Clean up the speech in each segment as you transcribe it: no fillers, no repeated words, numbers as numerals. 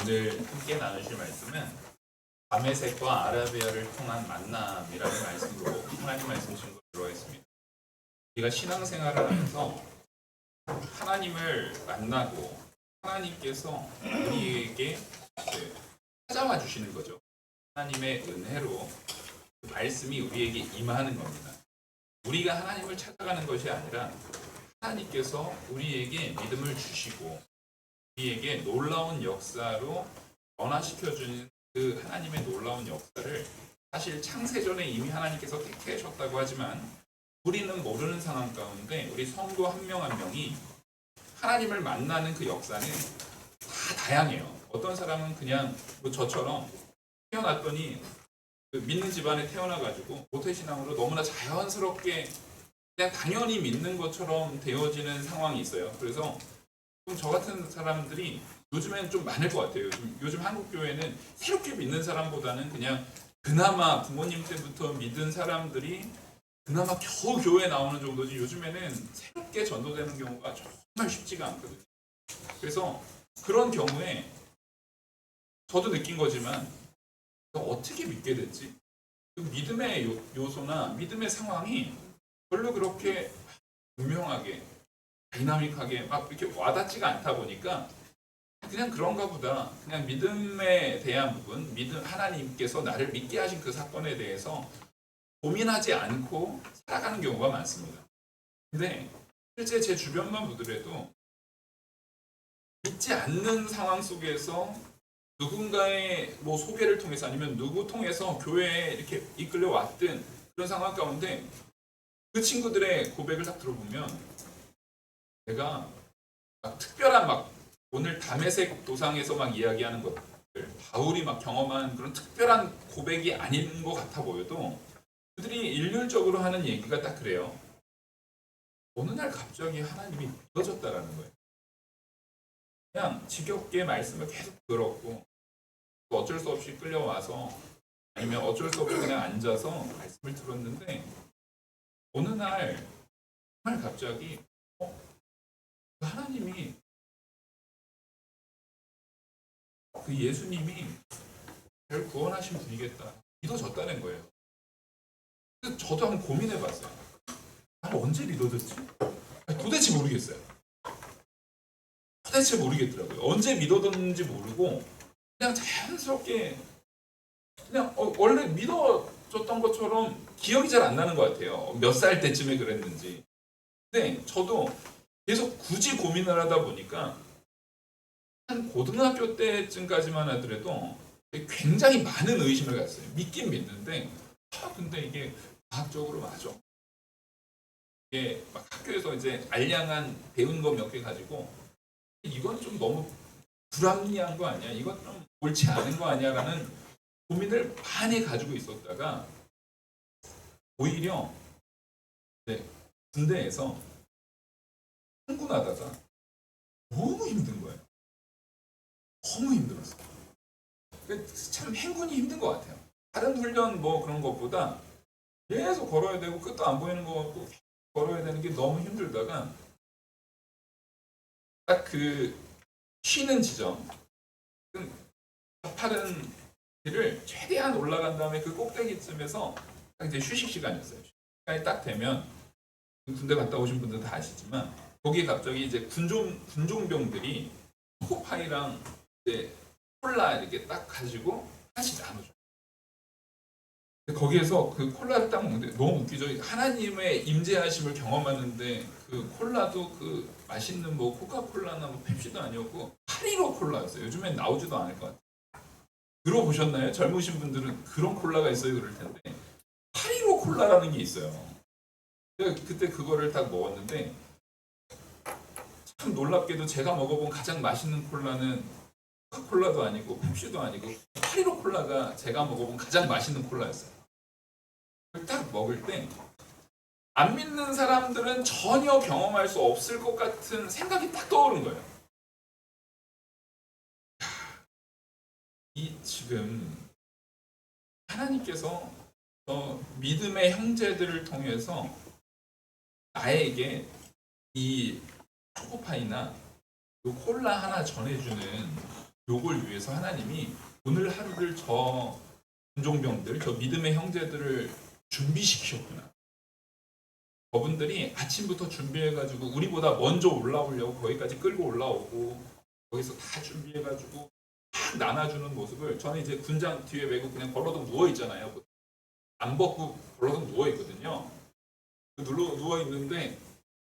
오늘 함께 나누실 말씀은 다메섹과 아라비아를 통한 만남이라는 말씀으로 하나님 말씀 증거 들어있습니다. 우리가 신앙생활을 하면서 하나님을 만나고 하나님께서 우리에게 찾아와 주시는 거죠. 하나님의 은혜로 그 말씀이 우리에게 임하는 겁니다. 우리가 하나님을 찾아가는 것이 아니라 하나님께서 우리에게 믿음을 주시고 우리에게 놀라운 역사로 변화시켜주는 그 하나님의 놀라운 역사를 사실 창세전에 이미 하나님께서 택하셨다고 하지만 우리는 모르는 상황 가운데 우리 성도 한 명 한 명이 하나님을 만나는 그 역사는 다 다양해요. 어떤 사람은 그냥 뭐 저처럼 태어났더니 그 믿는 집안에 태어나가지고 모태신앙으로 너무나 자연스럽게 그냥 당연히 믿는 것처럼 되어지는 상황이 있어요. 그래서 좀 저 같은 사람들이 요즘에는 좀 많을 것 같아요. 요즘 한국 교회는 새롭게 믿는 사람보다는 그냥 그나마 부모님 때부터 믿은 사람들이 그나마 겨우 교회에 나오는 정도지 요즘에는 새롭게 전도되는 경우가 정말 쉽지가 않거든요. 그래서 그런 경우에 저도 느낀 거지만 어떻게 믿게 됐지? 그 믿음의 요소나 믿음의 상황이 별로 그렇게 분명하게 다이나믹하게 막 이렇게 와닿지가 않다 보니까 그냥 그런가 보다. 그냥 믿음에 대한 부분, 믿음 하나님께서 나를 믿게 하신 그 사건에 대해서 고민하지 않고 살아가는 경우가 많습니다. 근데 실제 제 주변만 보더라도 믿지 않는 상황 속에서 누군가의 뭐 소개를 통해서 아니면 누구 통해서 교회에 이렇게 이끌려 왔든 그런 상황 가운데 그 친구들의 고백을 딱 들어보면 내가 막 특별한 막 오늘 다메섹 도상에서 막 이야기하는 것들 바울이 막 경험한 그런 특별한 고백이 아닌 것 같아 보여도 그들이 일률적으로 하는 얘기가 딱 그래요. 어느 날 갑자기 하나님이 믿어졌다라는 거예요. 그냥 지겹게 말씀을 계속 들었고 어쩔 수 없이 끌려와서 아니면 어쩔 수 없이 그냥 앉아서 말씀을 들었는데 어느 날 정말 갑자기 하나님이 그 예수님이 별 구원하신 분이겠다 믿어졌다는 거예요. 그래서 저도 한번 고민해봤어요. 언제 믿어졌지? 도대체 모르겠어요. 도대체 모르겠더라고요. 언제 믿어졌는지 모르고 그냥 자연스럽게 그냥 원래 믿어졌던 것처럼 기억이 잘 안 나는 것 같아요. 몇 살 때쯤에 그랬는지. 근데 저도 계속 굳이 고민을 하다 보니까 한 고등학교 때쯤까지만 하더라도 굉장히 많은 의심을 갖았어요. 믿긴 믿는데 근데 이게 과학적으로 맞아. 이게 막 학교에서 이제 알량한 배운 거 몇 개 가지고 이건 좀 너무 불합리한 거 아니야? 이건 좀 옳지 않은 거 아니야? 라는 고민을 많이 가지고 있었다가 오히려 군대에서 흥분하다가 너무 힘든 거예요. 너무 힘들었어요. 참 행군이 힘든 것 같아요. 다른 훈련 뭐 그런 것보다 계속 걸어야 되고 끝도 안 보이는 것 같고 걸어야 되는 게 너무 힘들다가 딱 그 쉬는 지점 가파른 길을 최대한 올라간 다음에 그 꼭대기쯤에서 딱 이제 휴식 시간이었어요. 시간이 딱 되면 군대 갔다 오신 분들은 다 아시지만 거기 갑자기 이제 군종병들이 초코파이랑 이제 콜라 이렇게 딱 가지고 하나씩 나눠줘요. 거기에서 그 콜라를 딱 먹는데 너무 웃기죠. 하나님의 임재하심을 경험하는데 그 콜라도 그 맛있는 뭐 코카콜라나 뭐 펩시도 아니었고 815 콜라였어요. 요즘엔 나오지도 않을 것 같아요. 들어보셨나요? 젊으신 분들은 그런 콜라가 있어요 그럴 텐데 815 콜라라는 게 있어요. 그때 그거를 딱 먹었는데 참 놀랍게도 제가 먹어본 가장 맛있는 콜라는 코카콜라도 아니고 펩시도 아니고 815 콜라가 제가 먹어본 가장 맛있는 콜라였어요. 딱 먹을 때 안 믿는 사람들은 전혀 경험할 수 없을 것 같은 생각이 딱 떠오른 거예요. 이 지금 하나님께서 믿음의 형제들을 통해서 나에게 이 초코파이나 요 콜라 하나 전해주는 요걸 위해서 하나님이 오늘 하루를 저 군종병들, 저 믿음의 형제들을 준비시키셨구나. 저분들이 아침부터 준비해가지고 우리보다 먼저 올라오려고 거기까지 끌고 올라오고 거기서 다 준비해가지고 막 나눠주는 모습을 저는 이제 군장 뒤에 메고 그냥 벌러덩 누워 있잖아요. 안 벗고 벌러덩 누워 있거든요. 누워 있는데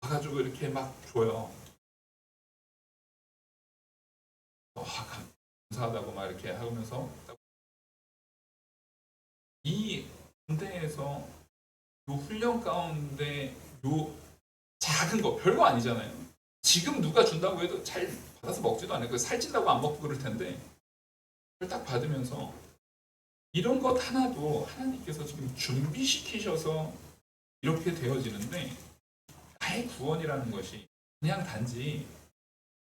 와가지고 이렇게 막 줘요. 감사하다고 막 이렇게 하면서 이 군대에서 요 훈련 가운데 요 작은 거 별거 아니잖아요. 지금 누가 준다고 해도 잘 받아서 먹지도 않아요. 살찐다고 안 먹고 그럴 텐데 그걸 딱 받으면서 이런 것 하나도 하나님께서 지금 준비시키셔서 이렇게 되어지는데 나의 구원이라는 것이 그냥 단지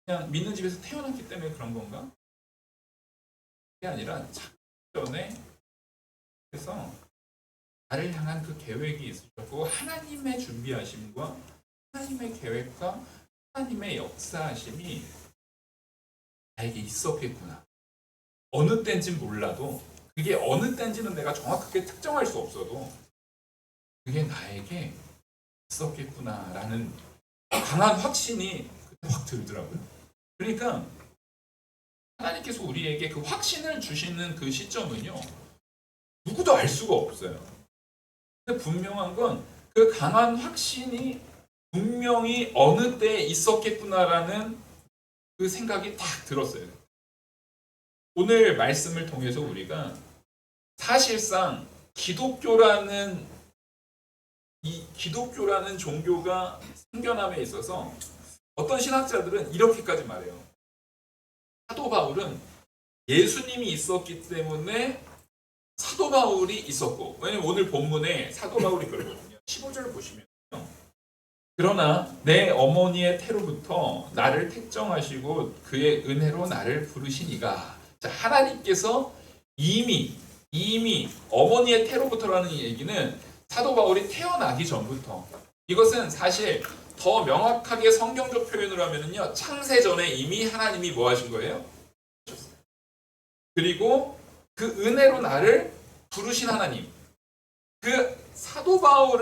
그냥 믿는 집에서 태어났기 때문에 그런 건가? 그게 아니라 전에 그래서 나를 향한 그 계획이 있으셨고 하나님의 준비하심과 하나님의 계획과 하나님의 역사하심이 나에게 있었겠구나. 어느 때인지 몰라도 그게 어느 때인지는 내가 정확하게 특정할 수 없어도 그게 나에게 있었겠구나라는 강한 확신이 확 들더라고요. 그러니까 하나님께서 우리에게 그 확신을 주시는 그 시점은요. 누구도 알 수가 없어요. 근데 분명한 건 그 강한 확신이 분명히 어느 때에 있었겠구나라는 그 생각이 딱 들었어요. 오늘 말씀을 통해서 우리가 사실상 기독교라는 종교가 생겨남에 있어서 어떤 신학자들은 이렇게까지 말해요. 사도 바울은 예수님이 있었기 때문에 사도 바울이 있었고, 왜냐면 오늘 본문에 사도 바울이 그러거든요. 15절을 보시면요. 그러나 내 어머니의 태로부터 나를 택정하시고 그의 은혜로 나를 부르시니가. 자, 하나님께서 이미 어머니의 태로부터라는 얘기는 사도 바울이 태어나기 전부터, 이것은 사실 더 명확하게 성경적 표현을 하면은요, 창세 전에 이미 하나님이 뭐 하신 거예요? 그리고 그 은혜로 나를 부르신 하나님, 그 사도 바울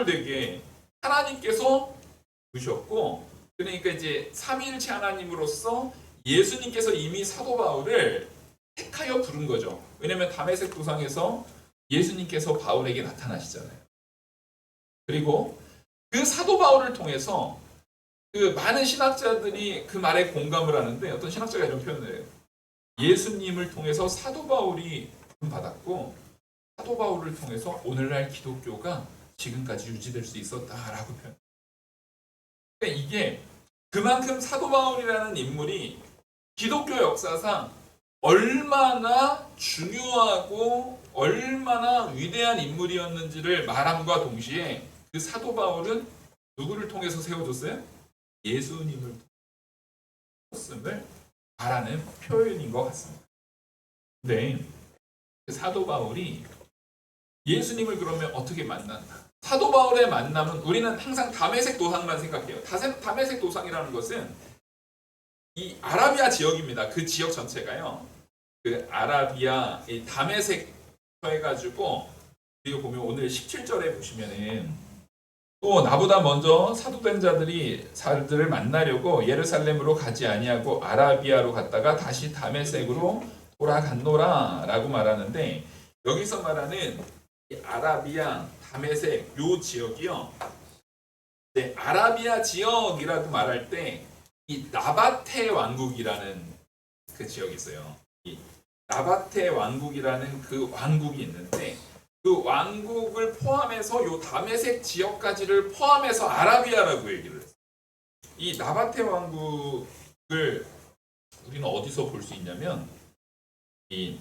되게 하나님께서 부르셨고, 그러니까 이제 삼위일체 하나님으로서 예수님께서 이미 사도 바울을 택하여 부른 거죠. 왜냐하면 다메섹 도상에서 예수님께서 바울에게 나타나시잖아요. 그리고 그 사도 바울을 통해서 그 많은 신학자들이 그 말에 공감을 하는데, 어떤 신학자가 이런 표현을 해요. 예수님을 통해서 사도 바울이 받았고 사도 바울을 통해서 오늘날 기독교가 지금까지 유지될 수 있었다라고 표현해요. 그러니까 이게 그만큼 사도 바울이라는 인물이 기독교 역사상 얼마나 중요하고 얼마나 위대한 인물이었는지를 말함과 동시에 그 사도 바울은 누구를 통해서 세워졌어요? 예수님을 통해서 말하는 표현인 것 같습니다. 네, 사도 바울이 예수님을 그러면 어떻게 만났나? 사도 바울의 만남은 우리는 항상 다메섹 도상만 생각해요. 다메섹 도상이라는 것은 이 아라비아 지역입니다. 그 지역 전체가요. 그 아라비아 이 다메섹 해가지고, 그리고 보면 오늘 17절에 보시면은 또 나보다 먼저 사도된 자들을 만나려고 예루살렘으로 가지 아니하고 아라비아로 갔다가 다시 다메섹으로 돌아갔노라 라고 말하는데, 여기서 말하는 이 아라비아 다메섹 요 지역이요, 네, 아라비아 지역이라고 말할 때 이 나바테 왕국이라는 그 지역이 있어요. 이 나바테 왕국이라는 그 왕국이 있는데, 그 왕국을 포함해서 요 다메섹 지역까지를 포함해서 아라비아라고 얘기를 했어요. 이 나바테 왕국을 우리는 어디서 볼 수 있냐면 이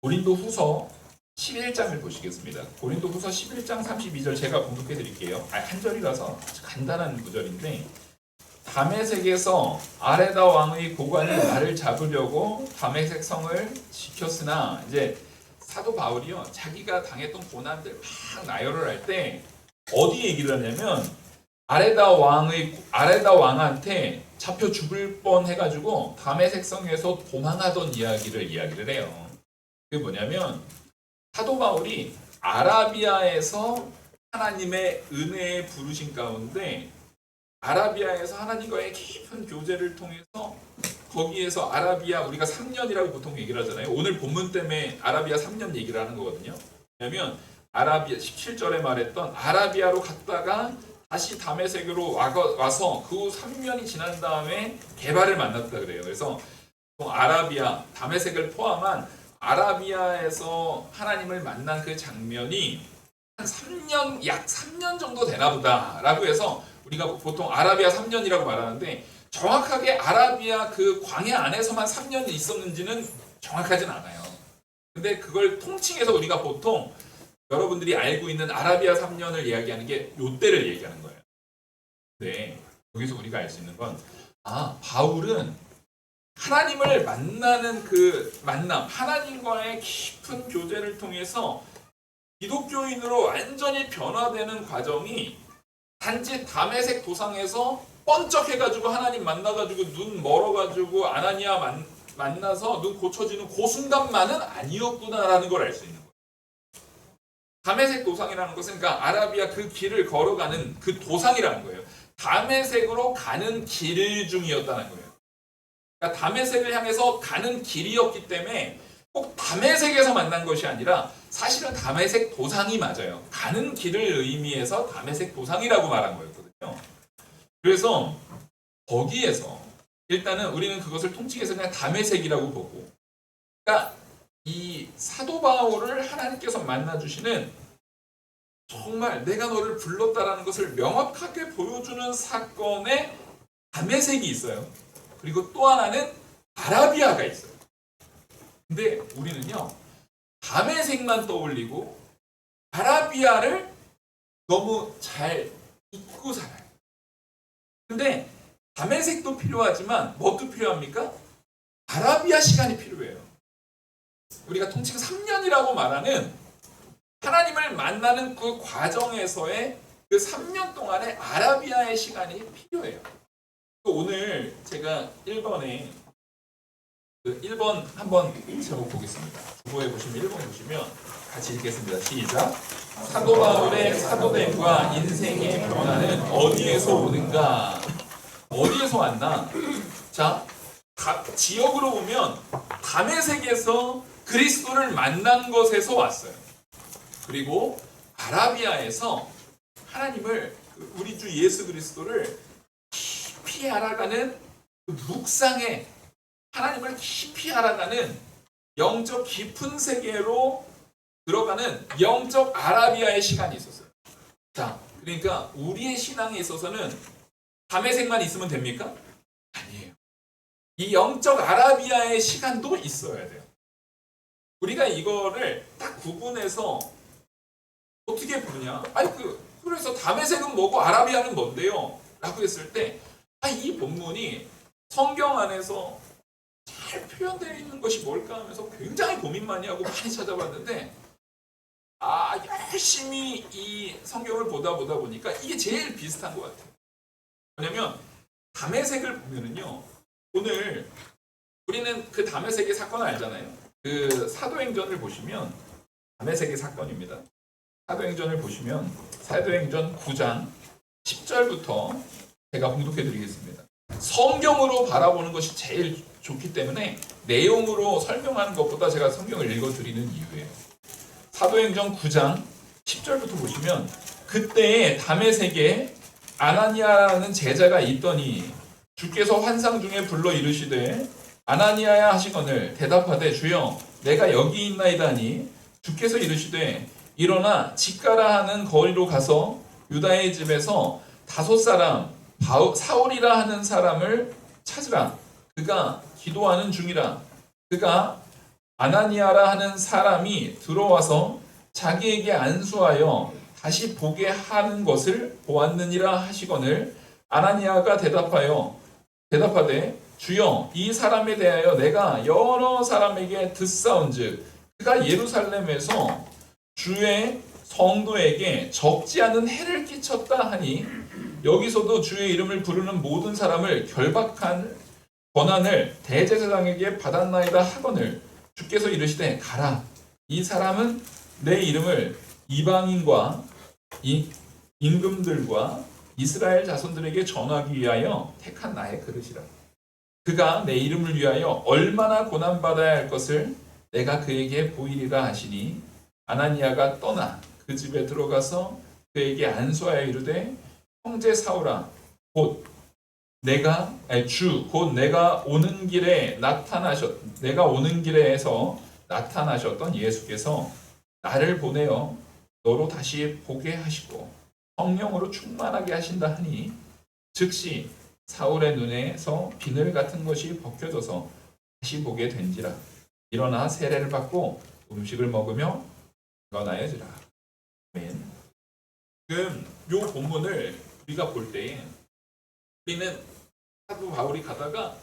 고린도 후서 11장을 보시겠습니다. 고린도 후서 11장 32절 제가 봉독해 드릴게요. 한 절이라서 아주 간단한 구절인데, 다메섹에서 아레다 왕의 고관이 나를 잡으려고 다메섹 성을 지켰으나, 이제 사도 바울이요, 자기가 당했던 고난들 막 나열을 할 때 어디 얘기를 하냐면 아레다 왕한테 잡혀 죽을 뻔 해가지고 다메섹 성에서 도망하던 이야기를 해요. 그게 뭐냐면 사도 바울이 아라비아에서 하나님의 은혜의 부르심 가운데 아라비아에서 하나님과의 깊은 교제를 통해서 거기에서 아라비아 우리가 3년이라고 보통 얘기를 하잖아요. 오늘 본문 때문에 아라비아 3년 얘기를 하는 거거든요. 왜냐하면 아라비아 17절에 말했던 아라비아로 갔다가 다시 다메섹으로 와서 그 후 3년이 지난 다음에 게발을 만났다 그래요. 그래서 아라비아, 다메섹을 포함한 아라비아에서 하나님을 만난 그 장면이 한 3년, 약 3년 정도 되나 보다라고 해서 우리가 보통 아라비아 3년이라고 말하는데 정확하게 아라비아 그 광야 안에서만 3년이 있었는지는 정확하진 않아요. 근데 그걸 통칭해서 우리가 보통 여러분들이 알고 있는 아라비아 3년을 이야기하는 게 요때를 얘기하는 거예요. 네, 여기서 우리가 알 수 있는 건 바울은 하나님을 만나는 그 만남, 하나님과의 깊은 교제를 통해서 기독교인으로 완전히 변화되는 과정이 단지 다메섹 도상에서 번쩍해가지고 하나님 만나가지고 눈 멀어가지고 아나니아 만나서 눈 고쳐지는 그 순간만은 아니었구나라는 걸 알 수 있는 거예요. 다메섹 도상이라는 것은 그러니까 아라비아 그 길을 걸어가는 그 도상이라는 거예요. 다메섹으로 가는 길 중이었다는 거예요. 그러니까 다메섹을 향해서 가는 길이었기 때문에 꼭 다메섹에서 만난 것이 아니라 사실은 다메섹 도상이 맞아요. 가는 길을 의미해서 다메섹 도상이라고 말한 거였거든요. 그래서 거기에서 일단은 우리는 그것을 통칭해서 그냥 다메섹이라고 보고, 그러니까 이 사도 바울을 하나님께서 만나주시는 정말 내가 너를 불렀다라는 것을 명확하게 보여주는 사건에 다메섹이 있어요. 그리고 또 하나는 아라비아가 있어요. 근데 우리는요 다메섹만 떠올리고 아라비아를 너무 잘 잊고 살아요. 근데 다메섹도 필요하지만 뭐도 필요합니까? 아라비아 시간이 필요해요. 우리가 통칭 3년이라고 말하는 하나님을 만나는 그 과정에서의 그 3년 동안의 아라비아의 시간이 필요해요. 오늘 제가 1번에 1번 한번 제목 보겠습니다. 주보에 보시면 1번 보시면 같이 읽겠습니다. 시작. 사도 바울의 사도됨과 인생의 변화는 어디에서 오는가? 어디에서 왔나? 자, 지역으로 보면 다메섹에서 그리스도를 만난 것에서 왔어요. 그리고 아라비아에서 하나님을 우리 주 예수 그리스도를 깊이 알아가는 그 묵상에 하나님을 깊이 알아가는 영적 깊은 세계로 들어가는 영적 아라비아의 시간이 있었어요. 자, 그러니까 우리의 신앙에 있어서는 다메섹만 있으면 됩니까? 아니에요. 이 영적 아라비아의 시간도 있어야 돼요. 우리가 이거를 딱 구분해서 어떻게 부르냐? 아니 그래서 다메섹은 뭐고 아라비아는 뭔데요? 라고 했을 때 이 본문이 성경 안에서 잘 표현되어 있는 것이 뭘까 하면서 굉장히 고민 많이 하고 많이 찾아봤는데 열심히 이 성경을 보다 보니까 이게 제일 비슷한 것 같아요. 왜냐면 다메섹을 보면은요 오늘 우리는 그 다메섹의 사건을 알잖아요. 그 사도행전을 보시면 다메섹의 사건입니다. 사도행전을 보시면 사도행전 9장 10절부터 제가 봉독해 드리겠습니다. 성경으로 바라보는 것이 제일 좋기 때문에 내용으로 설명하는 것보다 제가 성경을 읽어 드리는 이유예요. 사도행전 9장 10절부터 보시면 그때에 다메섹에 아나니아라는 제자가 있더니 주께서 환상 중에 불러 이르시되 아나니아야 하시거늘 대답하되 주여 내가 여기 있나이다니 주께서 이르시되 일어나 직가라 하는 거리로 가서 유다의 집에서 5 사람 사울이라 하는 사람을 찾으라. 그가 기도하는 중이라. 그가 아나니아라 하는 사람이 들어와서 자기에게 안수하여 다시 보게 하는 것을 보았느니라 하시거늘 아나니아가 대답하되 주여 이 사람에 대하여 내가 여러 사람에게 듣사온즉 그가 예루살렘에서 주의 성도에게 적지 않은 해를 끼쳤다 하니 여기서도 주의 이름을 부르는 모든 사람을 결박한 권한을 대제사장에게 받았나이다 하거늘 주께서 이르시되 가라. 이 사람은 내 이름을 이방인과 임금들과 이스라엘 자손들에게 전하기 위하여 택한 나의 그릇이라. 그가 내 이름을 위하여 얼마나 고난받아야 할 것을 내가 그에게 보이리라 하시니 아나니아가 떠나 그 집에 들어가서 그에게 안수하여 이르되 형제 사울아 곧 내가 오는 길에서 나타나셨던 예수께서 나를 보내어 너로 다시 보게 하시고 성령으로 충만하게 하신다 하니 즉시 사울의 눈에서 비늘 같은 것이 벗겨져서 다시 보게 된지라. 일어나 세례를 받고 음식을 먹으며 건하여지라. 아멘. 지금 요 본문을 우리가 볼 때에 우리는 사도 바울이 가다가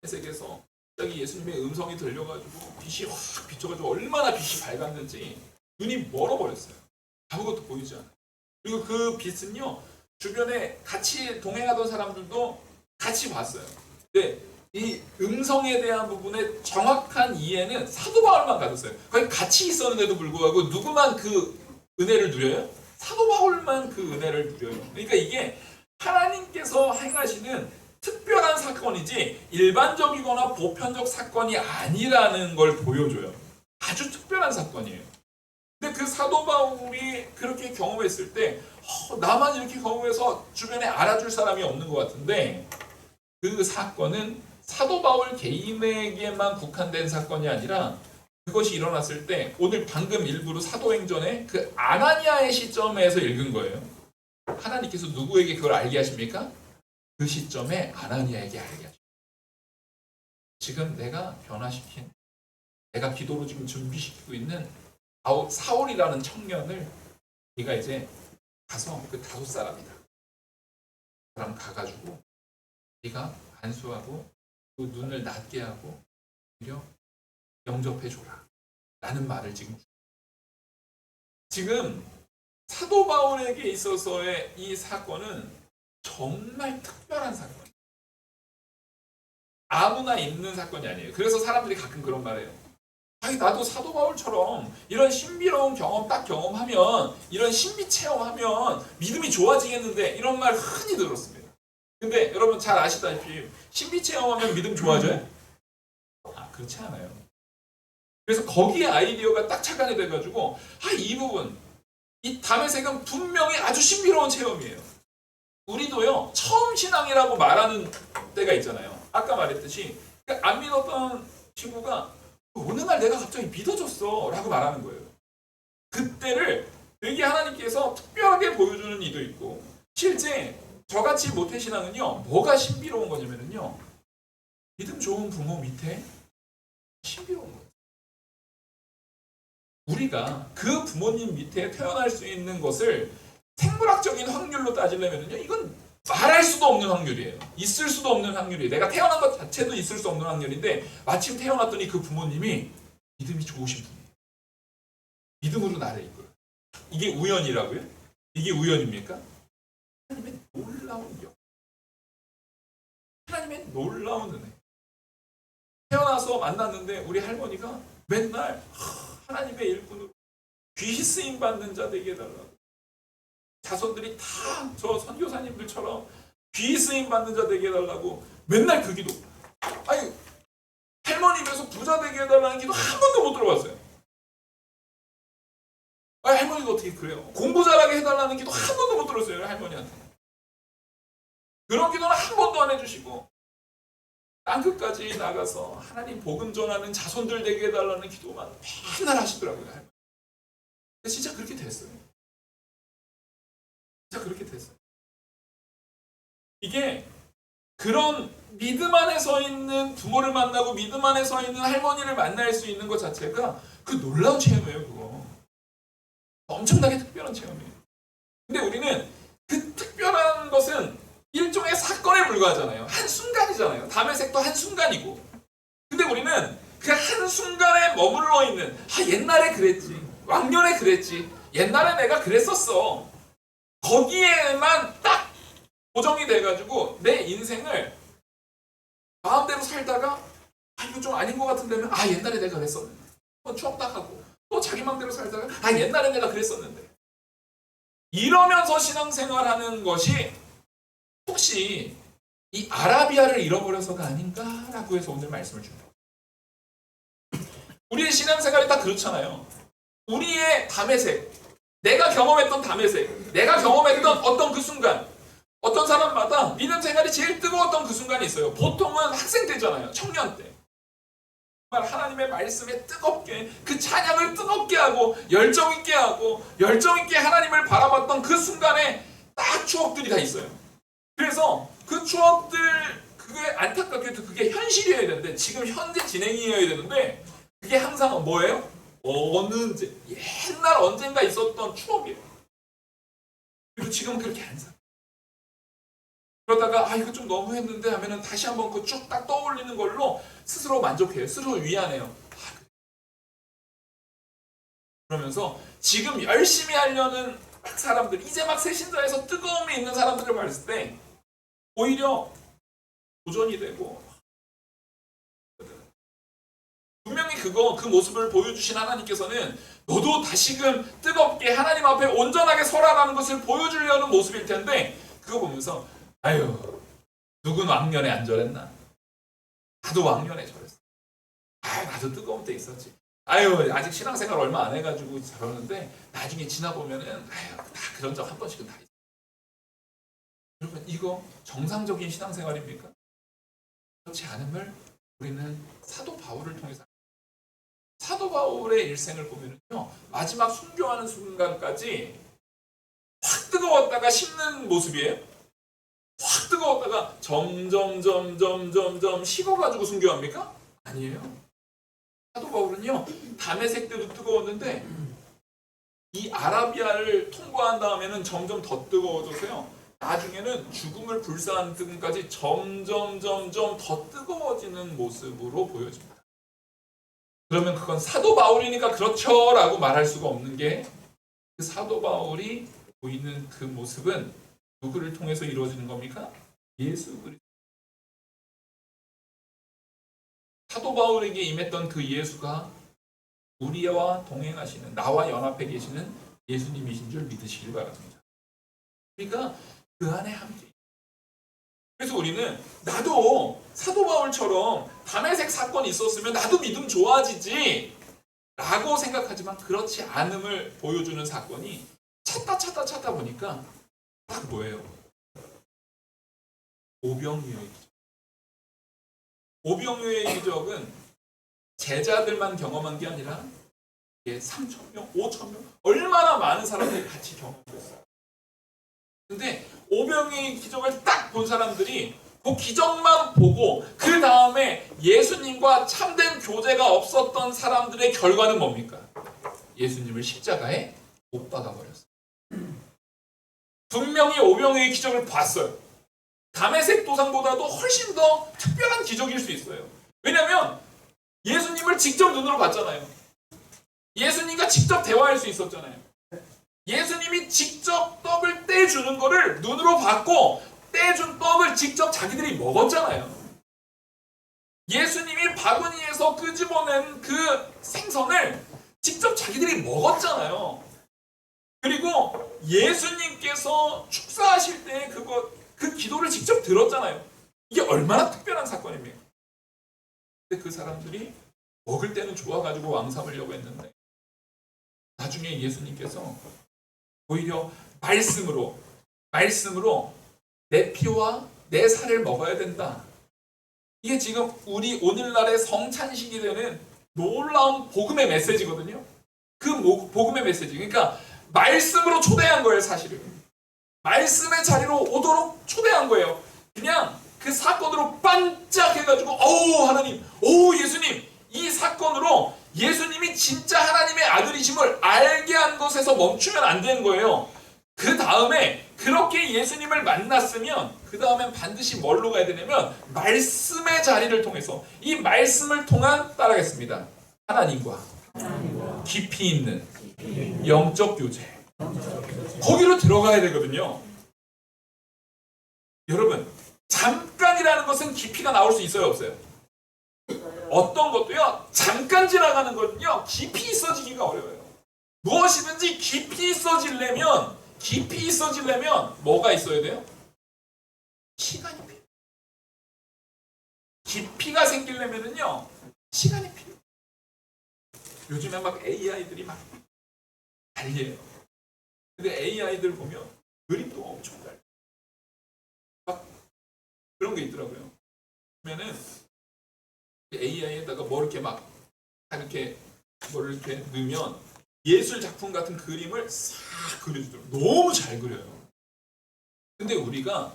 회색에서 갑자기 예수님의 음성이 들려가지고 빛이 확 비춰가지고 얼마나 빛이 밝았는지 눈이 멀어버렸어요. 아무것도 보이지 않아요. 그리고 그 빛은요 주변에 같이 동행하던 사람들도 같이 봤어요. 근데 이 음성에 대한 부분의 정확한 이해는 사도 바울만 가졌어요. 거의 같이 있었는데도 불구하고 누구만 그 은혜를 누려요? 사도 바울만 그 은혜를 누려요. 그러니까 이게 하나님께서 행하시는 특별한 사건이지 일반적이거나 보편적 사건이 아니라는 걸 보여줘요. 아주 특별한 사건이에요. 근데 그 사도 바울이 그렇게 경험했을 때 나만 이렇게 경험해서 주변에 알아줄 사람이 없는 것 같은데 그 사건은 사도 바울 개인에게만 국한된 사건이 아니라 그것이 일어났을 때 오늘 방금 일부러 사도행전의 그 아나니아의 시점에서 읽은 거예요. 하나님께서 누구에게 그걸 알게 하십니까? 그 시점에 아나니아에게 알게 하십니다. 지금 내가 변화시킨, 내가 기도로 지금 준비시키고 있는 사울이라는 청년을 네가 이제 가서 그 다섯 사람이다. 그 사람 가가지고 네가 안수하고 그 눈을 낮게 하고 오히려 영접해줘라. 라는 말을 지금 사도 바울에게 있어서의 이 사건은 정말 특별한 사건이에요. 아무나 있는 사건이 아니에요. 그래서 사람들이 가끔 그런 말을 해요. 아니 나도 사도 바울처럼 이런 신비로운 경험 딱 경험하면 이런 신비 체험하면 믿음이 좋아지겠는데 이런 말 흔히 들었습니다. 근데 여러분 잘 아시다시피 신비 체험하면 믿음 좋아져요? 그렇지 않아요. 그래서 거기에 아이디어가 딱 착안이 돼가지고 이 부분 이 다메섹은 분명히 아주 신비로운 체험이에요. 우리도요 처음 신앙이라고 말하는 때가 있잖아요. 아까 말했듯이 안 믿었던 친구가 어느 날 내가 갑자기 믿어졌어 라고 말하는 거예요. 그때를 되게 하나님께서 특별하게 보여주는 이도 있고 실제 저같이 모태신앙은요 뭐가 신비로운 거냐면요 믿음 좋은 부모 밑에 신비로운 거예요. 우리가 그 부모님 밑에 태어날 수 있는 것을 생물학적인 확률로 따지려면요 이건 말할 수도 없는 확률이에요. 있을 수도 없는 확률이에요. 내가 태어난 것 자체도 있을 수 없는 확률인데 마침 태어났더니 그 부모님이 믿음이 좋으신 분이에요. 믿음으로 나를 이끌어요. 이게 우연이라고요? 이게 우연입니까? 하나님의 놀라운 영. 하나님의 놀라운 은혜. 태어나서 만났는데 우리 할머니가 맨날 하나님의 일꾼으로 귀 쓰임 받는 자 되게 해달라고. 자손들이 다 저 선교사님들처럼 귀 쓰임 받는 자 되게 해달라고 맨날 그 기도. 아니 할머니 입에서 부자 되게 해달라는 기도 한 번도 못 들어봤어요. 할머니가 어떻게 그래요? 공부 잘하게 해달라는 기도 한 번도 못 들었어요. 할머니한테. 그런 기도는 한 번도 안 해주시고 땅끝까지 나가서 하나님 복음 전하는 자손들 되게 해달라는 기도만 맨날 하시더라고요. 할머니. 진짜 그렇게 됐어요. 진짜 그렇게 됐어요. 이게 그런 믿음 안에 서 있는 부모를 만나고 믿음 안에 서 있는 할머니를 만날 수 있는 것 자체가 그 놀라운 체험이에요. 그거 엄청나게 특별한 체험이에요. 근데 우리는 그 특별한 것은 일종의 사건에 불과하잖아요. 한순간이잖아요. 다메섹도 한순간이고. 근데 우리는 그 한순간에 머물러 있는 옛날에 그랬지. 왕년에 그랬지. 옛날에 내가 그랬었어. 거기에만 딱 고정이 돼가지고 내 인생을 마음대로 살다가 이거 좀 아닌 것 같은데면 옛날에 내가 그랬었는데 또 추억나하고 또 자기 마음대로 살다가 옛날에 내가 그랬었는데 이러면서 신앙생활하는 것이 혹시 이 아라비아를 잃어버려서가 아닌가라고 해서 오늘 말씀을 줍니다. 우리의 신앙생활이 다 그렇잖아요. 우리의 담의색, 내가 경험했던 담의색, 내가 경험했던 어떤 그 순간, 어떤 사람마다 믿음 생활이 제일 뜨거웠던 그 순간이 있어요. 보통은 학생 때잖아요. 청년 때. 정말 하나님의 말씀에 뜨겁게 그 찬양을 뜨겁게 하고 열정 있게 하고 열정 있게 하나님을 바라봤던 그 순간에 딱 추억들이 다 있어요. 그래서 그 추억들 그게 안타깝게도 그게 현실이어야 되는데 지금 현재 진행이어야 되는데 그게 항상 뭐예요? 옛날 언젠가 있었던 추억이에요. 그리고 지금은 그렇게 안 살아요. 그러다가 이거 좀 너무했는데 하면은 다시 한번 그 쭉 딱 떠올리는 걸로 스스로 만족해요. 스스로 위안해요. 그러면서 지금 열심히 하려는 사람들, 이제 막 새신자에서 뜨거움이 있는 사람들을 봤을 때 오히려 도전이 되고 분명히 그 모습을 보여주신 하나님께서는 너도 다시금 뜨겁게 하나님 앞에 온전하게 서라라는 것을 보여주려는 모습일 텐데 그거 보면서 누군 왕년에 안 저랬나? 나도 왕년에 저랬어. 나도 뜨거운 때 있었지. 아직 신앙생활 얼마 안 해가지고 저러는데 나중에 지나보면은 다 그런 적 한 번씩은 다 있어. 여러분 이거 정상적인 신앙생활입니까? 그렇지 않음을 우리는 사도 바울을 통해서 사도 바울의 일생을 보면요 마지막 순교하는 순간까지 확 뜨거웠다가 식는 모습이에요. 확 뜨거웠다가 점점 식어가지고 순교합니까? 아니에요. 사도 바울은요 담에색 때도 뜨거웠는데 이 아라비아를 통과한 다음에는 점점 더 뜨거워져서요 나중에는 죽음을 불사하는 뜨끔까지 점점 더 뜨거워지는 모습으로 보여집니다. 그러면 그건 사도 바울이니까 그렇죠 라고 말할 수가 없는 게 그 사도 바울이 보이는 그 모습은 누구를 통해서 이루어지는 겁니까? 예수 그리스도. 사도 바울에게 임했던 그 예수가 우리와 동행하시는 나와 연합해 계시는 예수님이신 줄 믿으시길 바랍니다. 우리가 그 안에 함께 그래서 우리는 나도 사도 바울처럼 담에색 사건이 있었으면 나도 믿음 좋아지지 라고 생각하지만 그렇지 않음을 보여주는 사건이 찾다 보니까 딱 뭐예요? 오병이어의 기적. 오병이어의 기적은 제자들만 경험한 게 아니라 3,000명, 5,000명 얼마나 많은 사람들이 같이 경험했어요. 근데 오병이어의 기적을 딱 본 사람들이 그 기적만 보고 그 다음에 예수님과 참된 교제가 없었던 사람들의 결과는 뭡니까? 예수님을 십자가에 못 박아버렸어요. 분명히 오병이어의 기적을 봤어요. 담에색 도상보다도 훨씬 더 특별한 기적일 수 있어요. 왜냐하면 예수님을 직접 눈으로 봤잖아요. 예수님과 직접 대화할 수 있었잖아요. 예수님이 직접 떡을 떼주는 거를 눈으로 봤고 떼준 떡을 직접 자기들이 먹었잖아요. 예수님이 바구니에서 끄집어낸 그 생선을 직접 자기들이 먹었잖아요. 그리고 예수님께서 축사하실 때 그 기도를 직접 들었잖아요. 이게 얼마나 특별한 사건입니까? 근데 그 사람들이 먹을 때는 좋아가지고 왕 삼으려고 했는데 나중에 예수님께서 오히려 말씀으로 내 피와 내 살을 먹어야 된다. 이게 지금 우리 오늘날의 성찬식이 되는 놀라운 복음의 메시지거든요. 그 복음의 메시지. 그러니까 말씀으로 초대한 거예요, 사실은. 말씀의 자리로 오도록 초대한 거예요. 그냥 그 사건으로 반짝해가지고 하나님, 예수님 이 사건으로 예수님이 진짜 하나님의 아들이심을 알게 한 것에서 멈추면 안 되는 거예요. 그 다음에 그렇게 예수님을 만났으면 그 다음엔 반드시 뭘로 가야 되냐면 말씀의 자리를 통해서 이 말씀을 통한 따라하겠습니다. 하나님과 깊이 있는 영적 교제 거기로 들어가야 되거든요. 여러분, 잠깐이라는 것은 깊이가 나올 수 있어요, 없어요? 어떤 것도요, 잠깐 지나가는 거는요, 깊이 있어지기가 어려워요. 무엇이든지 깊이 있어지려면 뭐가 있어야 돼요? 시간이 필요해요. 깊이가 생기려면은요, 시간이 필요해요. 요즘에 막 AI들이 막 달려요. 근데 AI들 보면 그림도 엄청 달려요. 막 그런 게 있더라고요. 그러면은 AI에다가 뭐 이렇게 막 이렇게 뭘 이렇게 넣으면 예술 작품 같은 그림을 싹 그려주더라고요. 너무 잘 그려요. 근데 우리가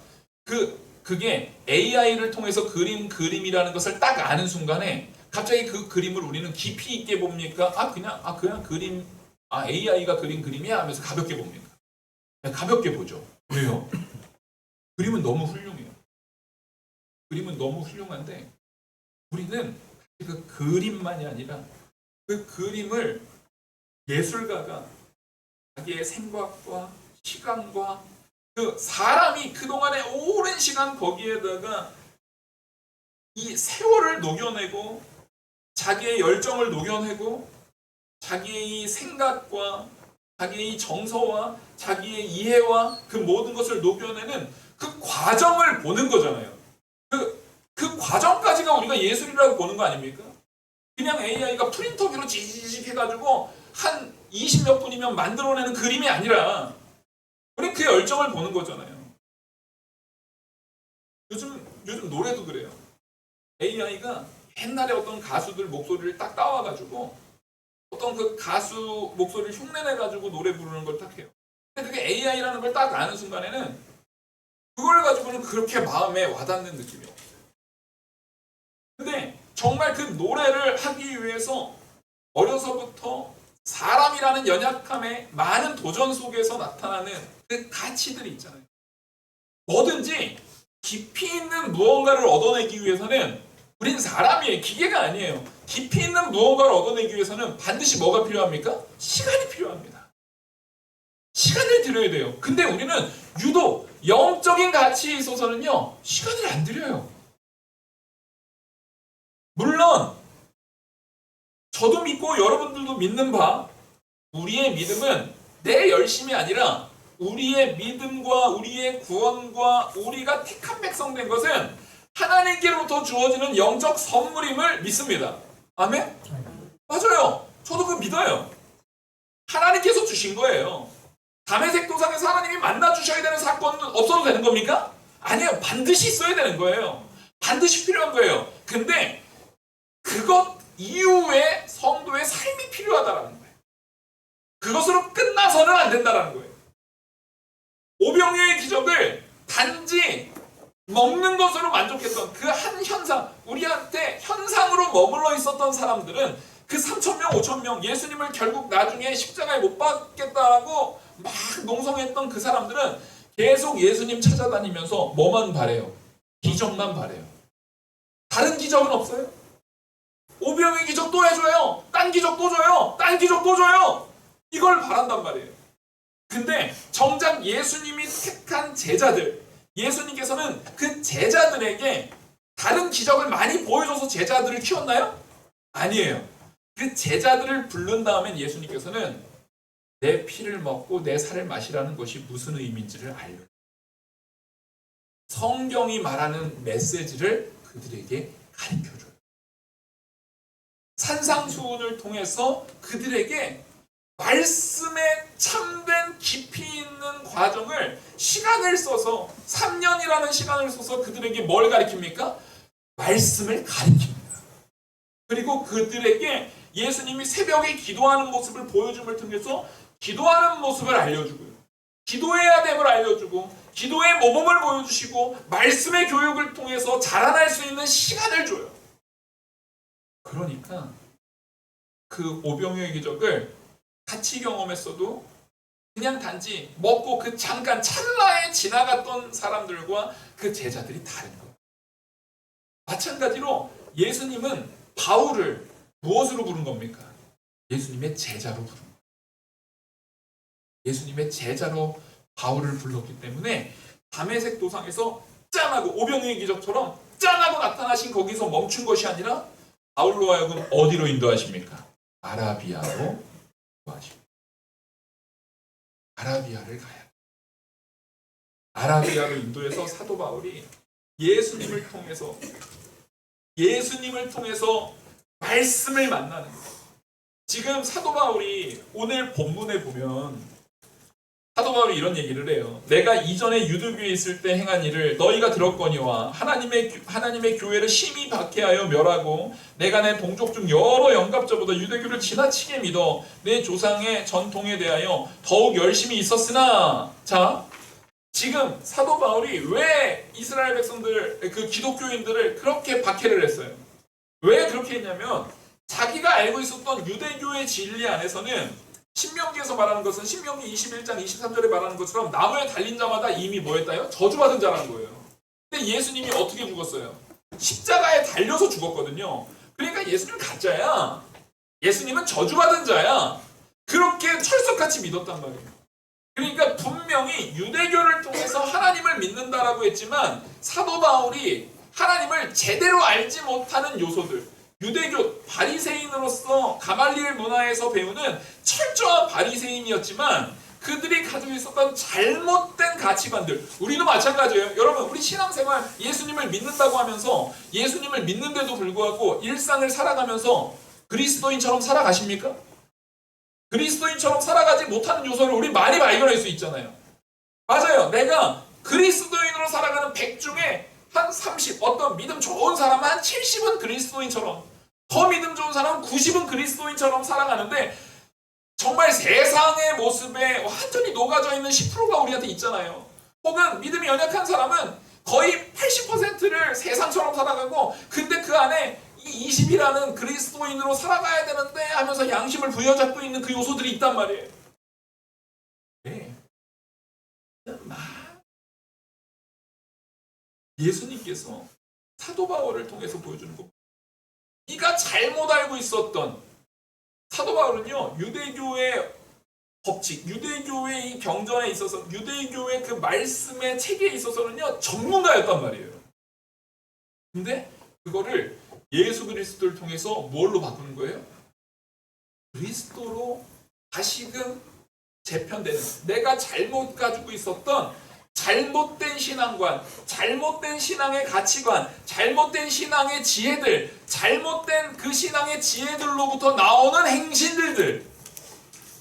그게 AI를 통해서 그림이라는 것을 딱 아는 순간에 갑자기 그 그림을 우리는 깊이 있게 봅니까? 그냥 그림, AI가 그린 그림이야 하면서 가볍게 봅니까? 그냥 가볍게 보죠. 왜요? 그림은 너무 훌륭해요. 그림은 너무 훌륭한데 우리는 그 그림만이 아니라 그 그림을 예술가가 자기의 생각과 시간과 그 사람이 그동안에 오랜 시간 거기에다가 이 세월을 녹여내고 자기의 열정을 녹여내고 자기의 이 생각과 자기의 이 정서와 자기의 이해와 그 모든 것을 녹여내는 그 과정을 보는 거잖아요. 그 과정까지가 우리가 예술이라고 보는 거 아닙니까? 그냥 AI가 프린터기로 지지직 해가지고 한 20몇 분이면 만들어내는 그림이 아니라 우리 그 열정을 보는 거잖아요. 요즘 노래도 그래요. AI가 옛날에 어떤 가수들 목소리를 딱 따와가지고 어떤 그 가수 목소리를 흉내내가지고 노래 부르는 걸 딱 해요. 근데 그게 AI라는 걸 딱 아는 순간에는 그걸 가지고는 그렇게 마음에 와닿는 느낌이 없어요. 근데 정말 그 노래를 하기 위해서 어려서부터 사람이라는 연약함의 많은 도전 속에서 나타나는 그 가치들이 있잖아요. 뭐든지 깊이 있는 무언가를 얻어내기 위해서는 우린 사람이에요. 기계가 아니에요. 깊이 있는 무언가를 얻어내기 위해서는 반드시 뭐가 필요합니까? 시간이 필요합니다. 시간을 들여야 돼요. 근데 우리는 유독 영적인 가치에 있어서는요, 시간을 안 들여요. 물론 저도 믿고 여러분들도 믿는 바 우리의 믿음은 내 열심이 아니라 우리의 믿음과 우리의 구원과 우리가 택한 백성 된 것은 하나님께로부터 주어지는 영적 선물임을 믿습니다. 아멘? 맞아요. 저도 그거 믿어요. 하나님께서 주신 거예요. 다메섹 도상에서 하나님이 만나 주셔야 되는 사건은 없어도 되는 겁니까? 아니에요. 반드시 있어야 되는 거예요. 반드시 필요한 거예요. 근데 그것 이후에 성도의 삶이 필요하다라는 거예요. 그것으로 끝나서는 안 된다라는 거예요. 오병이어의 기적을 단지 먹는 것으로 만족했던 그 한 현상, 우리한테 현상으로 머물러 있었던 사람들은 그 3,000명, 5,000명, 예수님을 결국 나중에 십자가에 못 박겠다고 막 농성했던 그 사람들은 계속 예수님 찾아다니면서 뭐만 바래요? 기적만 바래요. 다른 기적은 없어요. 오병이어 기적 또 해줘요. 딴 기적 또 줘요. 딴 기적 또 줘요. 이걸 바란단 말이에요. 근데 정작 예수님이 택한 제자들, 예수님께서는 그 제자들에게 다른 기적을 많이 보여줘서 제자들을 키웠나요? 아니에요. 그 제자들을 부른 다음엔 예수님께서는 내 피를 먹고 내 살을 마시라는 것이 무슨 의미인지를 알려요. 성경이 말하는 메시지를 그들에게 가르쳐줘요. 산상수훈을 통해서 그들에게 말씀에 참된 깊이 있는 과정을 시간을 써서 3년이라는 시간을 써서 그들에게 뭘 가르칩니까? 말씀을 가르칩니다. 그리고 그들에게 예수님이 새벽에 기도하는 모습을 보여줌을 통해서 기도하는 모습을 알려주고요. 기도해야 됨을 알려주고 기도의 모범을 보여주시고 말씀의 교육을 통해서 자라날 수 있는 시간을 줘요. 그러니까 그 오병이어의 기적을 같이 경험했어도 그냥 단지 먹고 그 잠깐 찰나에 지나갔던 사람들과 그 제자들이 다른 거예요. 마찬가지로 예수님은 바울을 무엇으로 부른 겁니까? 예수님의 제자로 부른 거예요. 예수님의 제자로 바울을 불렀기 때문에 다메섹 도상에서 짠하고 오병이의 기적처럼 짠하고 나타나신 거기서 멈춘 것이 아니라 바울로 하여금 어디로 인도하십니까? 아라비아로 인도하십니다. 아라비아를 가야 돼. 아라비아로 인도해서 사도 바울이 예수님을 통해서 말씀을 만나는 거예요. 지금 사도 바울이 오늘 본문에 보면 사도 바울이 이런 얘기를 해요. 내가 이전에 유대교에 있을 때 행한 일을 너희가 들었거니와 하나님의 교회를 심히 박해하여 멸하고 내가 내 동족 중 여러 영갑자보다 유대교를 지나치게 믿어 내 조상의 전통에 대하여 더욱 열심히 있었으나, 자, 지금 사도 바울이 왜 이스라엘 백성들, 그 기독교인들을 그렇게 박해를 했어요? 왜 그렇게 했냐면 자기가 알고 있었던 유대교의 진리 안에서는 신명기에서 말하는 것은 신명기 21장 23절에 말하는 것처럼 나무에 달린 자마다 이미 뭐 했다요? 저주받은 자라는 거예요. 근데 예수님이 어떻게 죽었어요? 십자가에 달려서 죽었거든요. 그러니까 예수님은 가짜야. 예수님은 저주받은 자야. 그렇게 철석같이 믿었단 말이에요. 그러니까 분명히 유대교를 통해서 하나님을 믿는다라고 했지만 사도 바울이 하나님을 제대로 알지 못하는 요소들, 유대교 바리새인으로서 가말리엘 문화에서 배우는 철저한 바리새인이었지만 그들이 가지고 있었던 잘못된 가치관들, 우리도 마찬가지예요. 여러분, 우리 신앙생활 예수님을 믿는다고 하면서 예수님을 믿는데도 불구하고 일상을 살아가면서 그리스도인처럼 살아가십니까? 그리스도인처럼 살아가지 못하는 요소를 우리 많이 발견할 수 있잖아요. 맞아요. 내가 그리스도인으로 살아가는 100 중에 한 30, 어떤 믿음 좋은 사람은 한 70은 그리스도인처럼, 더 믿음 좋은 사람은 90은 그리스도인처럼 살아가는데 정말 세상의 모습에 완전히 녹아져 있는 10%가 우리한테 있잖아요. 혹은 믿음이 연약한 사람은 거의 80%를 세상처럼 살아가고 근데 그 안에 이 20이라는 그리스도인으로 살아가야 되는데 하면서 양심을 부여잡고 있는 그 요소들이 있단 말이에요. 네. 예수님께서 사도 바울을 통해서 보여주는 것. 네가 잘못 알고 있었던 사도 바울은요, 유대교의 법칙, 유대교의 이 경전에 있어서 유대교의 그 말씀의 체계에 있어서는요 전문가였단 말이에요. 근데 그거를 예수 그리스도를 통해서 뭘로 바꾸는 거예요? 그리스도로 다시금 재편되는, 내가 잘못 가지고 있었던 잘못된 신앙관, 잘못된 신앙의 가치관, 잘못된 신앙의 지혜들, 잘못된 그 신앙의 지혜들로부터 나오는 행실들,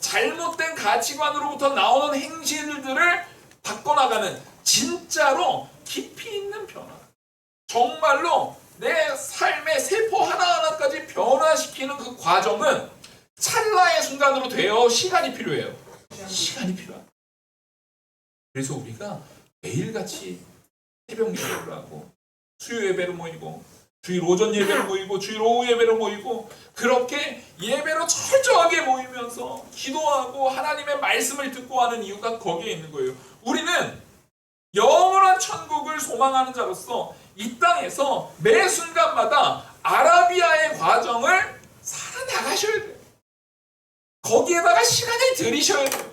잘못된 가치관으로부터 나오는 행실들을 바꿔나가는 진짜로 깊이 있는 변화, 정말로 내 삶의 세포 하나하나까지 변화시키는 그 과정은 찰나의 순간으로 되어 시간이 필요해요. 시간이 필요합니다. 그래서 우리가 매일같이 새벽 예배를 하고 수요 예배를 모이고 주일 오전 예배를 모이고 주일 오후 예배를 모이고 그렇게 예배로 철저하게 모이면서 기도하고 하나님의 말씀을 듣고 하는 이유가 거기에 있는 거예요. 우리는 영원한 천국을 소망하는 자로서 이 땅에서 매 순간마다 아라비아의 과정을 살아나가셔야 돼요. 거기에다가 시간을 들이셔야 돼요.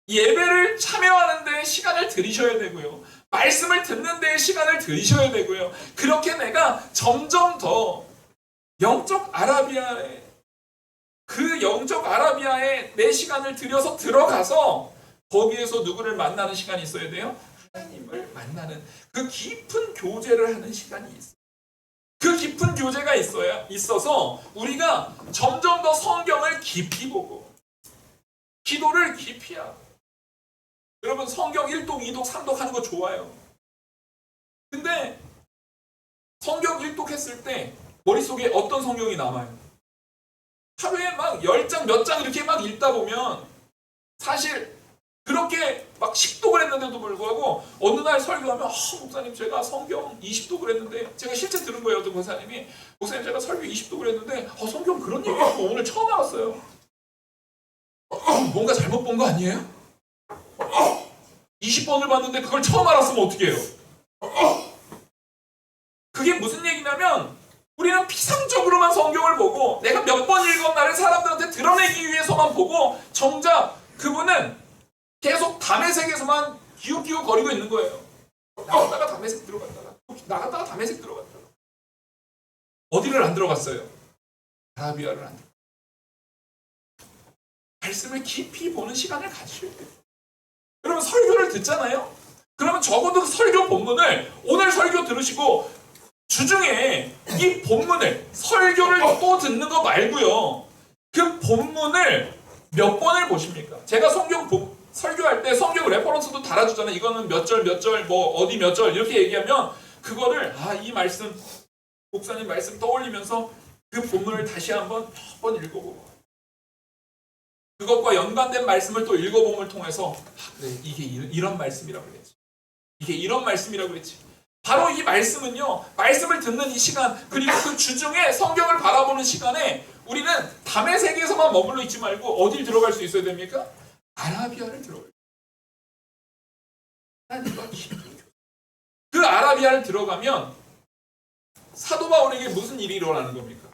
예배를 참여하는 데 시간을 들이셔야 되고요. 말씀을 듣는 데 시간을 들이셔야 되고요. 그렇게 내가 점점 더 영적 아라비아에, 그 영적 아라비아에 내 시간을 들여서 들어가서 거기에서 누구를 만나는 시간이 있어야 돼요? 하나님을 만나는 그 깊은 교제를 하는 시간이 있어요. 그 깊은 교제가 있어서 우리가 점점 더 성경을 깊이 보고 기도를 깊이 하고, 여러분 성경 1독, 2독, 3독 하는 거 좋아요. 근데 성경 1독 했을 때 머릿속에 어떤 성경이 남아요? 하루에 막 10장 몇 장 이렇게 막 읽다 보면 사실 그렇게 막 10독을 했는데도 불구하고 어느 날 설교하면 목사님 제가 성경 20독을 했는데, 제가 실제 들은 거예요. 어떤 목사님이 목사님 제가 설교 20독을 했는데 성경 그런 얘기하고 오늘 처음 알았어요. 뭔가 잘못 본 거 아니에요? 20번을 봤는데 그걸 처음 알았으면 어떻게 해요? 그게 무슨 얘기냐면 우리는 피상적으로만 성경을 보고 내가 몇 번 읽었나를 사람들한테 드러내기 위해서만 보고 정작 그분은 계속 담의 세계에서만 기웃기웃거리고 있는 거예요. 나갔다가 다메섹 들어갔다가 나갔다가 다메섹 들어갔다가 어디를 안 들어갔어요? 아라비아를 안 들어갔어요. 말씀을 깊이 보는 시간을 가지셔야 돼요. 여러분 설교를 듣잖아요? 그러면 적어도 그 설교 본문을 오늘 설교 들으시고 주중에 이 본문을 설교를 또 듣는 거 말고요. 그 본문을 몇 번을 보십니까? 제가 설교할 때 성경 레퍼런스도 달아주잖아요. 이거는 몇 절 몇 절 뭐 어디 몇 절 이렇게 얘기하면 그거를 이 말씀 목사님 말씀 떠올리면서 그 본문을 다시 한번 몇 번 읽어보고 그것과 연관된 말씀을 또 읽어봄을 통해서 그래 이게 이런 말씀이라고 그랬지. 이게 이런 말씀이라고 그랬지. 바로 이 말씀은요. 말씀을 듣는 이 시간 그리고 그 주중에 성경을 바라보는 시간에 우리는 담의 세계에서만 머물러 있지 말고 어딜 들어갈 수 있어야 됩니까? 아라비아를 들어갈 수 있어요. 그 아라비아를 들어가면 사도 바울에게 무슨 일이 일어나는 겁니까?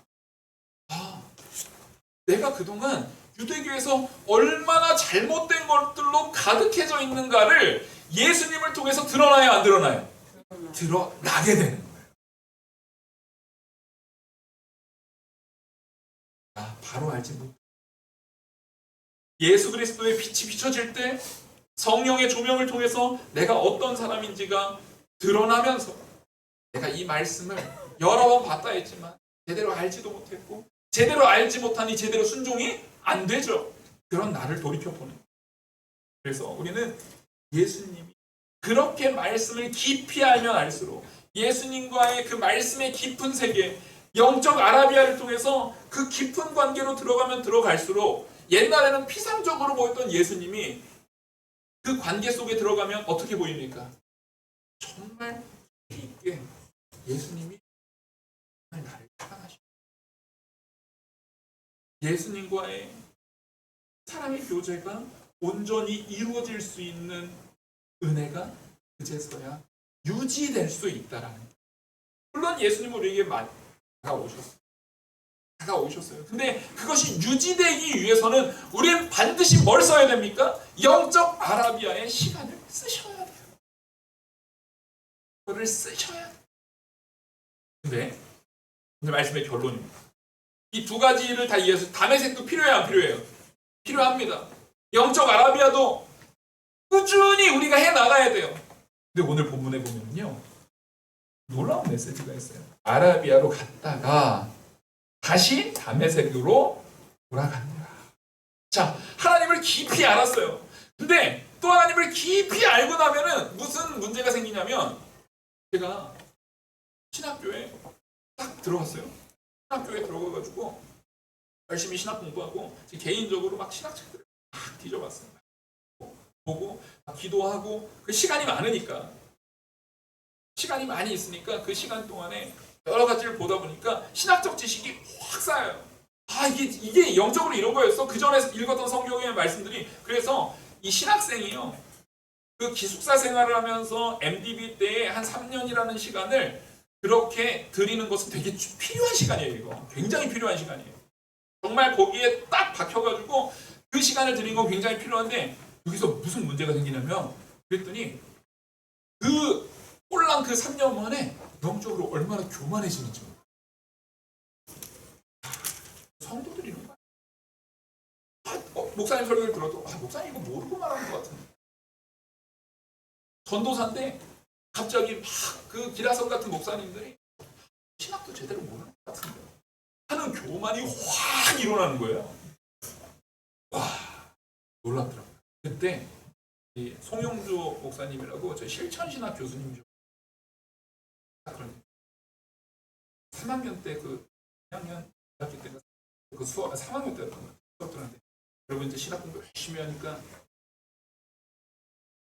내가 그동안 유대교에서 얼마나 잘못된 것들로 가득해져 있는가를 예수님을 통해서 드러나요, 안 드러나요? 드러나게 되는 거예요. 바로 알지 못. 예수 그리스도의 빛이 비춰질 때 성령의 조명을 통해서 내가 어떤 사람인지가 드러나면서 내가 이 말씀을 여러 번 봤다 했지만 제대로 알지도 못했고 제대로 알지 못하니 제대로 순종이 안 되죠. 그런 나를 돌이켜보는 거예요. 그래서 우리는 예수님이 그렇게 말씀을 깊이 알면 알수록 예수님과의 그 말씀의 깊은 세계 영적 아라비아를 통해서 그 깊은 관계로 들어가면 들어갈수록 옛날에는 피상적으로 보였던 예수님이 그 관계 속에 들어가면 어떻게 보입니까? 정말 깊이 있게 예수님이 정말 나를 사랑하십니다. 예수님과의 사랑의 교제가 온전히 이루어질 수 있는 은혜가 그제서야 유지될 수 있다라는 거예요. 물론 예수님은 우리에게 다가오셨어요. 근데 그것이 유지되기 위해서는 우리는 반드시 뭘 써야 됩니까? 영적 아라비아의 시간을 쓰셔야 돼요. 그거를 쓰셔야 돼요. 근데 오늘 말씀의 결론입니다. 이 두 가지를 다 이해해서 담에색도 필요해요, 안 필요해요? 필요합니다. 영적 아라비아도 꾸준히 우리가 해나가야 돼요. 근데 오늘 본문에 보면요 놀라운 메시지가 있어요. 아라비아로 갔다가 다시 다메섹으로 돌아간다. 자, 하나님을 깊이 알았어요. 근데 또 하나님을 깊이 알고 나면은 무슨 문제가 생기냐면 제가 신학교에 딱 들어갔어요. 신학교에 들어가가지고 열심히 신학 공부하고 개인적으로 막 신학책들을 막 뒤져봤어요. 보고 기도하고 그 시간이 많으니까 시간이 많이 있으니까 그 시간 동안에 여러 가지를 보다 보니까 신학적 지식이 확 쌓여요. 이게 영적으로 이런 거였어. 그 전에 읽었던 성경의 말씀들이. 그래서 이 신학생이요 그 기숙사 생활을 하면서 MDB 때에 한 3년이라는 시간을 그렇게 드리는 것은 되게 필요한 시간이에요. 이거 굉장히 필요한 시간이에요. 정말 거기에 딱 박혀가지고 그 시간을 드리는 건 굉장히 필요한데 여기서 무슨 문제가 생기냐면 그랬더니 그 꼴랑 그 3년 만에 영적으로 얼마나 교만해지는지 성도들이 이런 거야. 목사님 설교를 들어도 목사님 이거 모르고 말하는 것 같은데 전도사인데 갑자기 막 그 기라성 같은 목사님들이 신학도 제대로 모르는 것 같은데 하는 교만이 확 일어나는 거예요. 와 놀랍더라고요. 그때 이 송영주 목사님이라고 저 실천신학 교수님이죠. 그런데 3학년 때 그 2학년 2학기 때가 그 수업 3학년 때였던 거예요. 수업 들었는데 여러분 이제 신학 공부 열심히 하니까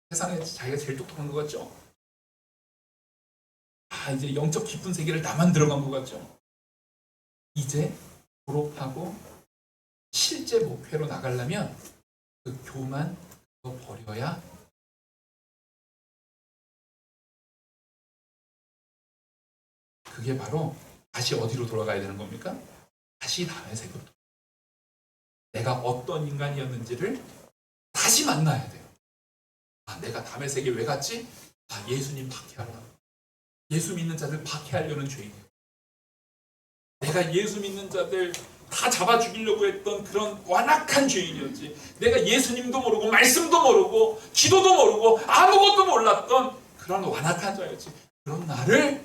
세상에 자기가 제일 똑똑한 것 같죠? 이제 영적 깊은 세계를 나만 들어간 것 같죠? 이제 졸업하고 실제 목표로 나가려면 그 교만 그거 버려야 그게 바로 다시 어디로 돌아가야 되는 겁니까? 다시 담에색으로 내가 어떤 인간이었는지를 다시 만나야 돼요. 내가 담에색에 왜 갔지? 예수님 박해하려고, 예수 믿는 자들 박해하려는 죄인이에요. 내가 예수 믿는 자들 다 잡아 죽이려고 했던 그런 완악한 죄인이었지. 내가 예수님도 모르고 말씀도 모르고 기도도 모르고 아무것도 몰랐던 그런 완악한 자였지. 그런 나를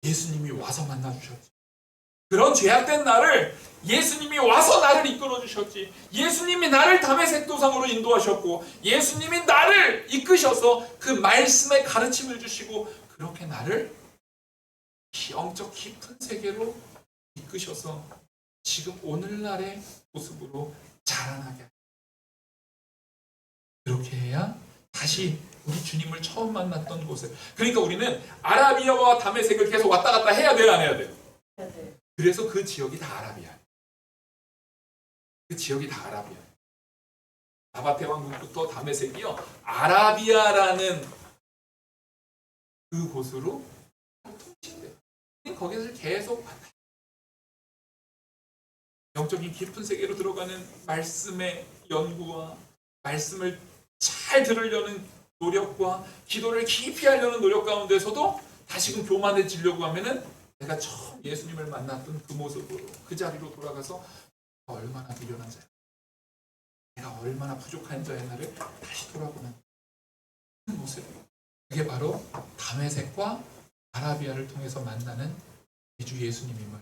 예수님이 와서 만나주셨지. 그런 죄악된 나를 예수님이 와서 나를 이끌어 주셨지. 예수님이 나를 다메섹 도상으로 인도하셨고 예수님이 나를 이끄셔서 그 말씀의 가르침을 주시고 그렇게 나를 영적 깊은 세계로 이끄셔서 지금 오늘날의 모습으로 자라나게 합니다. 그렇게 해야 다시 우리 주님을 처음 만났던 곳에, 그러니까 우리는 아라비아와 다메섹을 계속 왔다 갔다 해야 돼요, 안 해야 돼요? 네. 그래서 그 지역이 다 아라비아. 그 지역이 다 아라비아. 나바테 왕국부터 다메섹이요, 아라비아라는 그 곳으로 통치돼요. 거기서 계속 영적인 깊은 세계로 들어가는 말씀의 연구와 말씀을 잘 들으려는 노력과 기도를 깊이 하려는 노력 가운데서도 다시금 교만해지려고 하면은 내가 처음 예수님을 만났던 그 모습으로 그 자리로 돌아가서 얼마나 미련한 자야, 내가 얼마나 부족한 자의 나를 다시 돌아보는 그 모습, 그게 바로 다메섹과 아라비아를 통해서 만나는 주 예수님임을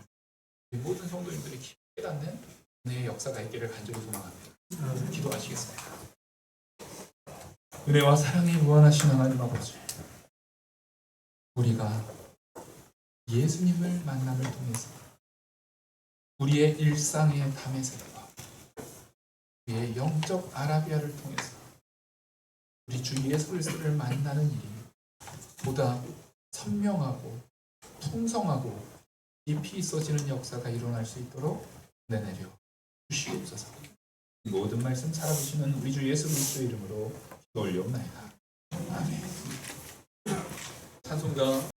우리 모든 성도님들이 깊이 깨닫는 은혜의 역사가 있기를 간절히 소망합니다. 기도하시겠습니다. 은혜와 사랑이 무한하신 하나님 아버지, 우리가 예수님을 만남을 통해서 우리의 일상의 다메섹과 우리의 영적 아라비아를 통해서 우리 주 예수 그리스도를 만나는 일이 보다 선명하고 풍성하고 깊이 있어지는 역사가 일어날 수 있도록 내내려 주시옵소서. 모든 말씀 살아주시는 우리 주 예수 그리스도의 이름으로 기도 올리옵나이다. 아멘. 찬송가